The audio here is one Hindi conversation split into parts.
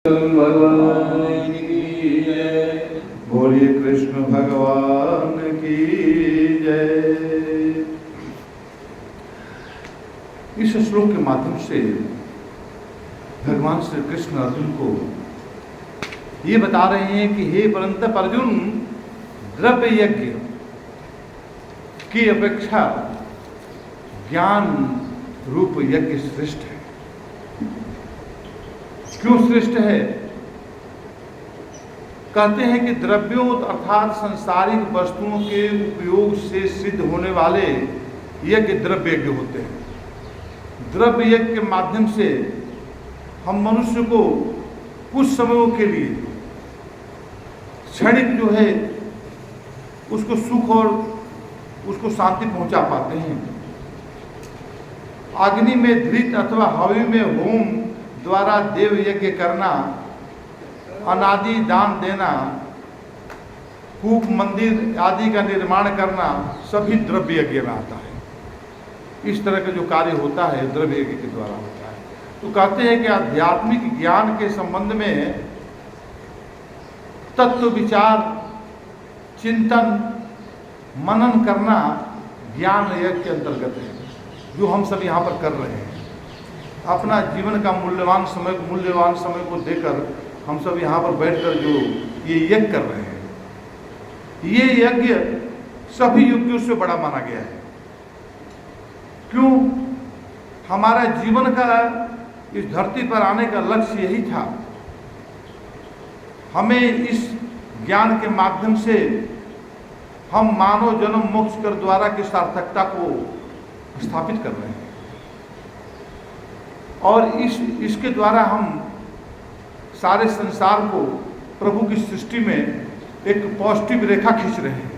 भगवान की जय। बोलिए कृष्ण भगवान की जय। इस श्लोक के माध्यम से भगवान श्री कृष्ण अर्जुन को ये बता रहे हैं कि हे परंतप अर्जुन, द्रव्य यज्ञ की अपेक्षा ज्ञान रूप यज्ञ श्रेष्ठ है। क्यों श्रेष्ठ है? कहते हैं कि द्रव्यों अर्थात सांसारिक वस्तुओं के उपयोग से सिद्ध होने वाले यज्ञ द्रव्य यज्ञ होते हैं। द्रव्य यज्ञ के माध्यम से हम मनुष्य को कुछ समयों के लिए क्षणिक जो है उसको सुख और उसको शांति पहुंचा पाते हैं। अग्नि में धृत अथवा हवि में होम द्वारा देव यज्ञ करना, अनादि दान देना, कूप मंदिर आदि का निर्माण करना सभी द्रव्य यज्ञ में आता है। इस तरह का जो कार्य होता है द्रव्य यज्ञ के द्वारा होता है। तो कहते हैं कि आध्यात्मिक ज्ञान के संबंध में तत्व विचार, चिंतन, मनन करना ज्ञान यज्ञ के अंतर्गत है, जो हम सब यहाँ पर कर रहे हैं। अपना जीवन का मूल्यवान समय को देकर हम सब यहाँ पर बैठकर जो ये यज्ञ कर रहे हैं, ये यज्ञ सभी यज्ञों से बड़ा माना गया है। क्यों? हमारा जीवन का इस धरती पर आने का लक्ष्य यही था। हमें इस ज्ञान के माध्यम से हम मानव जन्म मोक्ष कर द्वारा की सार्थकता को स्थापित कर रहे हैं और इसके द्वारा हम सारे संसार को प्रभु की सृष्टि में एक पॉजिटिव रेखा खींच रहे हैं।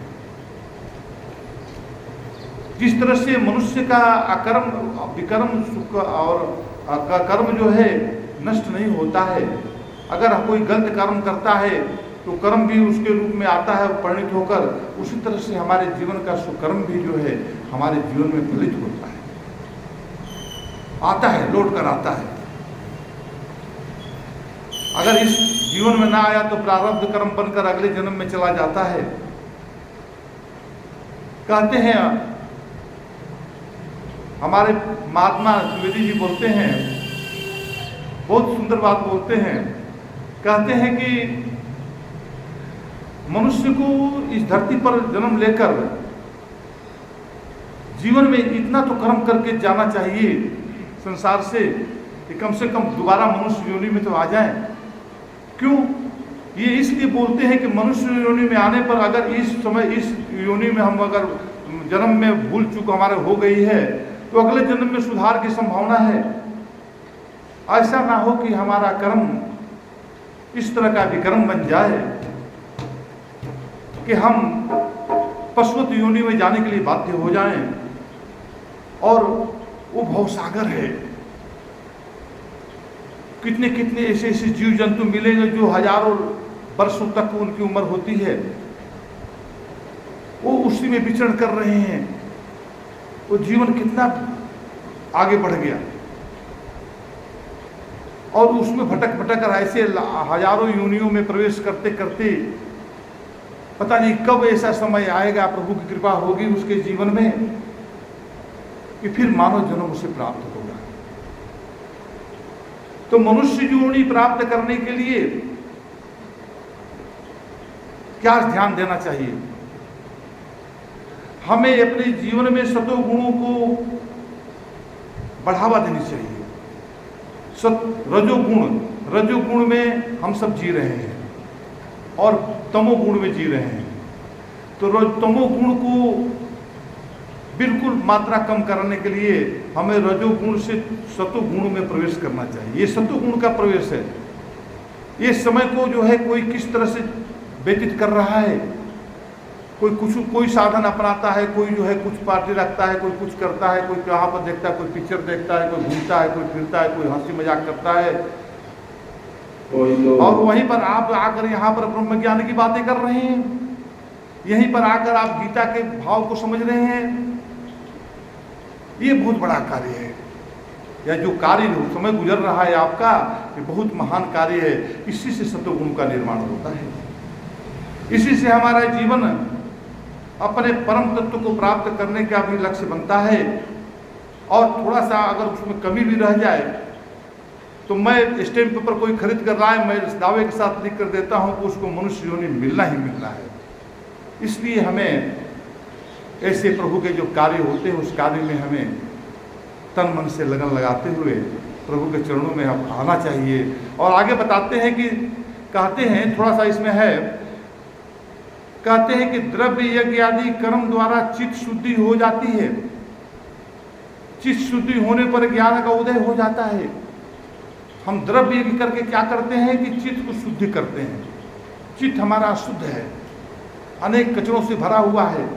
जिस तरह से मनुष्य का अकर्म विकर्म सुख और कर्म जो है नष्ट नहीं होता है। अगर कोई गलत कर्म करता है तो कर्म भी उसके रूप में आता है परिणित होकर, उसी तरह से हमारे जीवन का सुकर्म भी जो है हमारे जीवन में फलित होता है, आता है, लौट कर आता है। अगर इस जीवन में ना आया तो प्रारब्ध कर्म बनकर अगले जन्म में चला जाता है। कहते हैं हमारे महात्मा द्विवेदी जी बोलते हैं, बहुत सुंदर बात बोलते हैं। कहते हैं कि मनुष्य को इस धरती पर जन्म लेकर जीवन में इतना तो कर्म करके जाना चाहिए संसार से कि कम से कम दोबारा मनुष्य योनि में तो आ जाए। क्यों? ये इसलिए बोलते हैं कि मनुष्य योनि में आने पर अगर इस समय इस योनि में हम अगर जन्म में भूल चूक हमारे हो गई है तो अगले जन्म में सुधार की संभावना है। ऐसा ना हो कि हमारा कर्म इस तरह का विकर्म बन जाए कि हम पशुवत योनि में जाने के लिए बाध्य हो जाएं। और वो भवसागर है, कितने कितने ऐसे ऐसे जीव जंतु मिलेंगे जो हजारों वर्षों तक उनकी उम्र होती है, वो उसी में विचरण कर रहे हैं। वो जीवन कितना आगे बढ़ गया और उसमें भटक भटक कर ऐसे हजारों योनियों में प्रवेश करते करते पता नहीं कब ऐसा समय आएगा, प्रभु की कृपा होगी उसके जीवन में कि फिर मानव जन्म उसे प्राप्त होगा। तो मनुष्य योनि प्राप्त करने के लिए क्या ध्यान देना चाहिए? हमें अपने जीवन में सतोगुणों को बढ़ावा देनी चाहिए। रजोगुण में हम सब जी रहे हैं और तमोगुण में जी रहे हैं। तो तमोगुण को बिल्कुल मात्रा कम करने के लिए हमें रजोगुण से सतोगुण में प्रवेश करना चाहिए। ये सतोगुण का प्रवेश है। ये समय को जो है कोई किस तरह से व्यतीत कर रहा है, कोई साधन अपनाता है, कोई जो है कुछ पार्टी रखता है, कोई कुछ करता है, कोई कहाँ पर देखता है, कोई पिक्चर देखता है, कोई घूमता है, कोई फिरता है, कोई हंसी मजाक करता है। और वहीं पर आप आकर यहाँ पर ब्रह्म ज्ञान की बातें कर रहे हैं, यहीं पर आकर आप गीता के भाव को समझ रहे हैं। ये बहुत बड़ा कार्य है। या जो कार्य समय गुजर रहा है आपका, ये बहुत महान कार्य है। इसी से सत्वगुण का निर्माण होता है, इसी से हमारा जीवन अपने परम तत्व को प्राप्त करने का भी लक्ष्य बनता है। और थोड़ा सा अगर उसमें कमी भी रह जाए तो मैं स्टैम्प पेपर कोई खरीद कर रहा है, मैं इस दावे के साथ लिख कर देता हूं कि उसको मनुष्य योनि मिलना ही मिलना है। इसलिए हमें ऐसे प्रभु के जो कार्य होते हैं उस कार्य में हमें तन मन से लगन लगाते हुए प्रभु के चरणों में हम आना चाहिए। और आगे बताते हैं कि कहते हैं, थोड़ा सा इसमें है, कहते हैं कि द्रव्य यज्ञ आदि कर्म द्वारा चित्त शुद्धि हो जाती है। चित्त शुद्धि होने पर ज्ञान का उदय हो जाता है। हम द्रव्य यज्ञ करके क्या करते हैं कि चित्त को शुद्धि करते हैं। चित्त हमारा अशुद्ध है, अनेक कचरों से भरा हुआ है,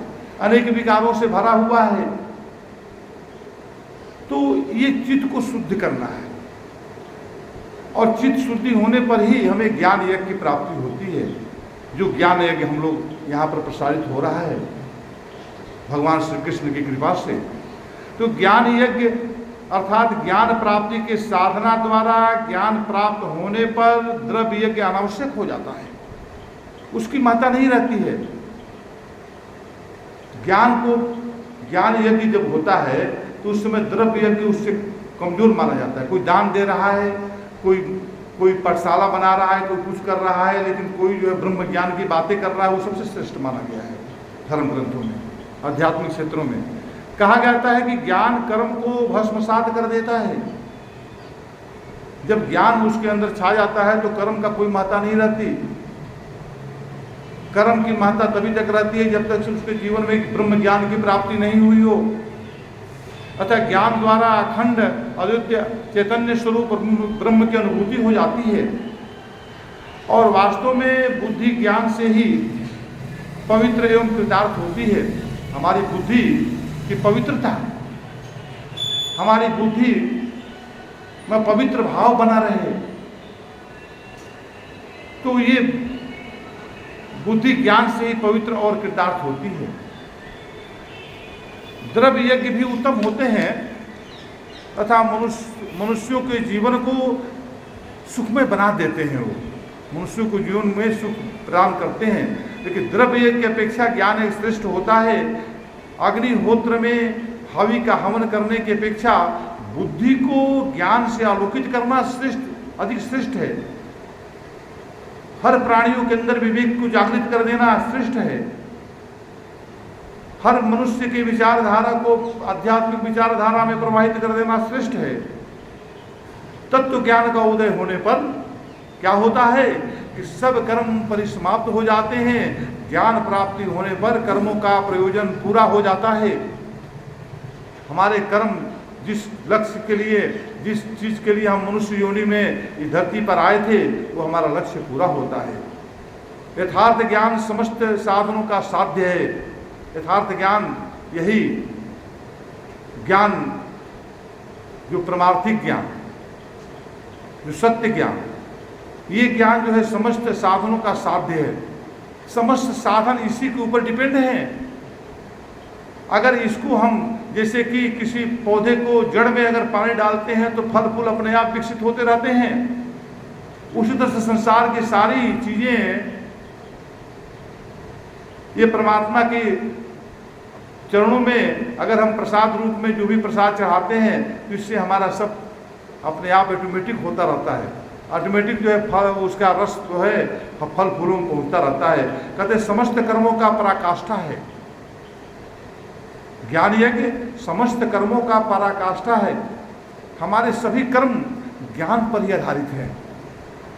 अनेक विकारों से भरा हुआ है, तो ये चित्त को शुद्ध करना है। और चित्त शुद्धि होने पर ही हमें ज्ञान यज्ञ की प्राप्ति होती है। जो ज्ञान यज्ञ हम लोग यहाँ पर प्रसारित हो रहा है भगवान श्री कृष्ण की कृपा से, तो ज्ञान यज्ञ अर्थात ज्ञान प्राप्ति के साधना द्वारा ज्ञान प्राप्त होने पर द्रव्य यज्ञ अनावश्यक हो जाता है, उसकी महत्ता नहीं रहती है। ज्ञान यज्ञ जब होता है तो उस समय द्रव्य यज्ञ उससे कमजोर माना जाता है। कोई दान दे रहा है, कोई पाठशाला बना रहा है, कोई कुछ कर रहा है, लेकिन कोई जो है ब्रह्म ज्ञान की बातें कर रहा है, वो सबसे श्रेष्ठ माना गया है। धर्म ग्रंथों में, आध्यात्मिक क्षेत्रों में कहा जाता है कि ज्ञान कर्म को भस्मसात कर देता है। जब ज्ञान उसके अंदर छा जाता है तो कर्म का कोई महत्ता नहीं रहती। कर्म की महत्ता तभी तक रहती है जब तक उसके जीवन में ब्रह्म ज्ञान की प्राप्ति नहीं हुई हो। अतः ज्ञान द्वारा अखंड अद्वितीय चैतन्य स्वरूप ब्रह्म की अनुभूति हो जाती है। और वास्तव में बुद्धि ज्ञान से ही पवित्र एवं कृतार्थ होती है। हमारी बुद्धि की पवित्रता, हमारी बुद्धि में पवित्र भाव बना रहे, तो ये बुद्धि ज्ञान से ही पवित्र और कृतार्थ होती है। द्रव्य यज्ञ भी उत्तम होते हैं तथा मनुष्यों के जीवन को सुखमय बना देते हैं। वो मनुष्यों को जीवन में सुख प्रदान करते हैं, लेकिन द्रव्य यज्ञ की अपेक्षा ज्ञान एक श्रेष्ठ होता है। अग्निहोत्र में हवि का हवन करने की अपेक्षा बुद्धि को ज्ञान से आलोकित करना अधिक श्रेष्ठ है। हर प्राणियों के अंदर विवेक को जागृत कर देना श्रेष्ठ है। हर मनुष्य की विचारधारा को आध्यात्मिक विचारधारा में प्रवाहित कर देना श्रेष्ठ है। तत्व ज्ञान का उदय होने पर क्या होता है कि सब कर्म परिसमाप्त हो जाते हैं। ज्ञान प्राप्ति होने पर कर्मों का प्रयोजन पूरा हो जाता है। हमारे कर्म जिस लक्ष्य के लिए, जिस चीज के लिए हम मनुष्य योनि में इस धरती पर आए थे, वो हमारा लक्ष्य पूरा होता है। यथार्थ ज्ञान समस्त साधनों का साध्य है। यथार्थ ज्ञान यही ज्ञान, जो परमार्थिक ज्ञान, जो सत्य ज्ञान, ये ज्ञान जो है समस्त साधनों का साध्य है। समस्त साधन इसी के ऊपर डिपेंड हैं। अगर इसको हम, जैसे कि किसी पौधे को जड़ में अगर पानी डालते हैं तो फल फूल अपने आप विकसित होते रहते हैं, उसी तरह से संसार की सारी चीजें ये परमात्मा के चरणों में अगर हम प्रसाद रूप में जो भी प्रसाद चढ़ाते हैं तो इससे हमारा सब अपने आप ऑटोमेटिक होता रहता है। ऑटोमेटिक जो है फल, उसका रस जो है फल फूलों में पहुंचता रहता है। कहते समस्त कर्मों का पराकाष्ठा है ज्ञान यज्ञ, समस्त कर्मों का पराकाष्ठा है। हमारे सभी कर्म ज्ञान पर ही आधारित है।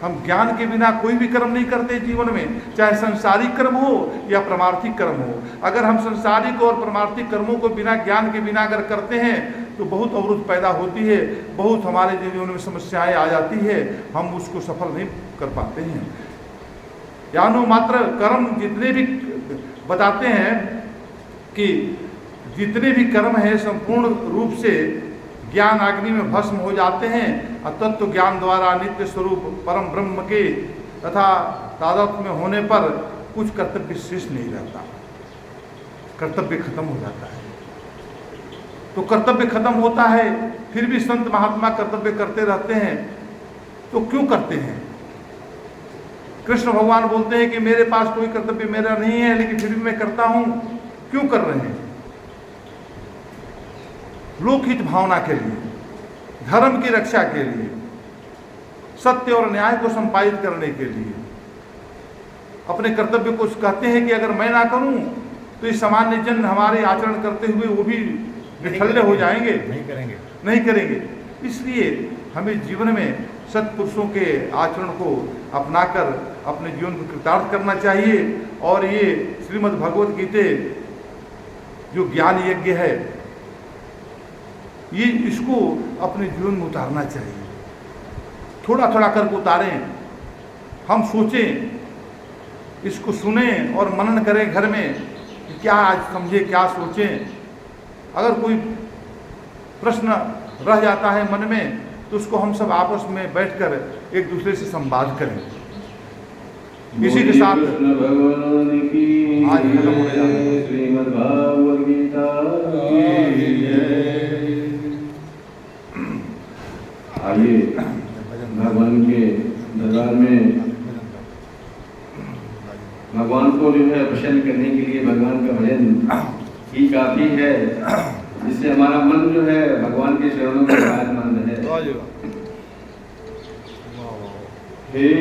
हम ज्ञान के बिना कोई भी कर्म नहीं करते जीवन में, चाहे संसारिक कर्म हो या परमार्थिक कर्म हो। अगर हम संसारिक और परमार्थिक कर्मों को बिना ज्ञान के बिना अगर करते हैं तो बहुत अवरुद्ध पैदा होती है, बहुत हमारे जीवन में समस्याएं आ जाती है, हम उसको सफल नहीं कर पाते हैं। यानो मात्र कर्म जितने भी बताते हैं कि जितने भी कर्म है संपूर्ण रूप से ज्ञान अग्नि में भस्म हो जाते हैं। तत्व ज्ञान द्वारा नित्य स्वरूप परम ब्रह्म के तथा तादात्म्य में होने पर कुछ कर्तव्य शेष नहीं रहता, कर्तव्य खत्म हो जाता है। तो कर्तव्य खत्म होता है, फिर भी संत महात्मा कर्तव्य करते रहते हैं, तो क्यों करते हैं? कृष्ण भगवान बोलते हैं कि मेरे पास कोई कर्तव्य मेरा नहीं है, लेकिन फिर भी मैं करता हूं। क्यों कर रहे हैं? लोकहित भावना के लिए, धर्म की रक्षा के लिए, सत्य और न्याय को संपादित करने के लिए। अपने कर्तव्य को कहते हैं कि अगर मैं ना करूं तो इस सामान्य जन हमारे आचरण करते हुए वो भी निठल्ले हो जाएंगे, नहीं करेंगे। इसलिए हमें जीवन में सत्पुरुषों के आचरण को अपनाकर अपने जीवन को कृतार्थ करना चाहिए। और ये श्रीमद् भगवत गीता जो ज्ञान यज्ञ है, ये इसको अपने जीवन में उतारना चाहिए। थोड़ा थोड़ा करके उतारें, हम सोचें, इसको सुने और मनन करें घर में कि क्या आज समझे, क्या सोचें। अगर कोई प्रश्न रह जाता है मन में तो उसको हम सब आपस में बैठकर एक दूसरे से संवाद करें। इसी के साथ आज खत्म होने जा रहा है। श्रीमद् भागवत गीता आइए भगवान के दरबार में भगवान को जो है प्रसन्न करने के लिए भगवान का भजन ही काफी है, जिससे हमारा मन जो है भगवान के चरणों में विराजमान है। हे